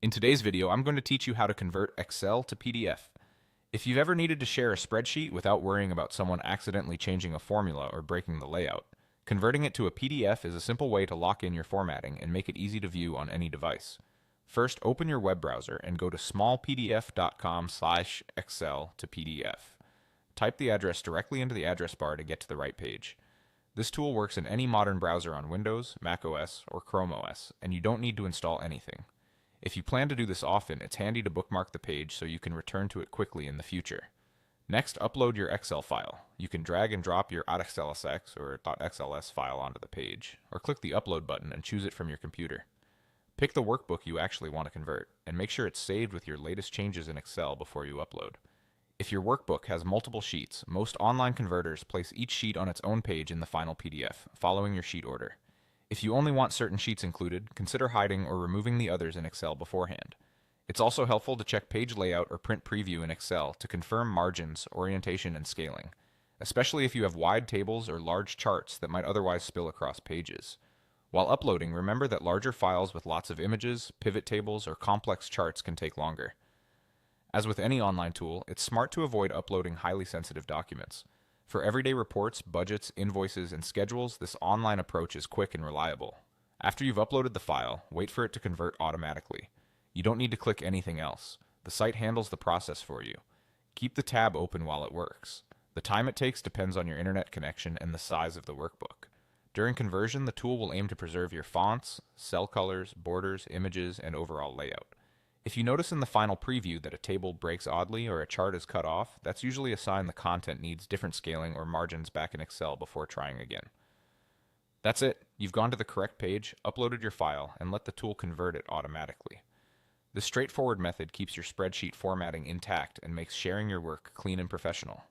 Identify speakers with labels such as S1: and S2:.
S1: In today's video, I'm going to teach you how to convert Excel to PDF. If you've ever needed to share a spreadsheet without worrying about someone accidentally changing a formula or breaking the layout, converting it to a PDF is a simple way to lock in your formatting and make it easy to view on any device. First, open your web browser and go to smallpdf.com/excel to PDF. Type the address directly into the address bar to get to the right page. This tool works in any modern browser on Windows, Mac OS, or Chrome OS, and you don't need to install anything. If you plan to do this often, it's handy to bookmark the page so you can return to it quickly in the future. Next, upload your Excel file. You can drag and drop your .xlsx or .xls file onto the page, or click the Upload button and choose it from your computer. Pick the workbook you actually want to convert, and make sure it's saved with your latest changes in Excel before you upload. If your workbook has multiple sheets, most online converters place each sheet on its own page in the final PDF, following your sheet order. If you only want certain sheets included, consider hiding or removing the others in Excel beforehand. It's also helpful to check page layout or print preview in Excel to confirm margins, orientation, and scaling, especially if you have wide tables or large charts that might otherwise spill across pages. While uploading, remember that larger files with lots of images, pivot tables, or complex charts can take longer. As with any online tool, it's smart to avoid uploading highly sensitive documents. For everyday reports, budgets, invoices, and schedules, this online approach is quick and reliable. After you've uploaded the file, wait for it to convert automatically. You don't need to click anything else. The site handles the process for you. Keep the tab open while it works. The time it takes depends on your internet connection and the size of the workbook. During conversion, the tool will aim to preserve your fonts, cell colors, borders, images, and overall layout. If you notice in the final preview that a table breaks oddly or a chart is cut off, that's usually a sign the content needs different scaling or margins back in Excel before trying again. That's it. You've gone to the correct page, uploaded your file, and let the tool convert it automatically. This straightforward method keeps your spreadsheet formatting intact and makes sharing your work clean and professional.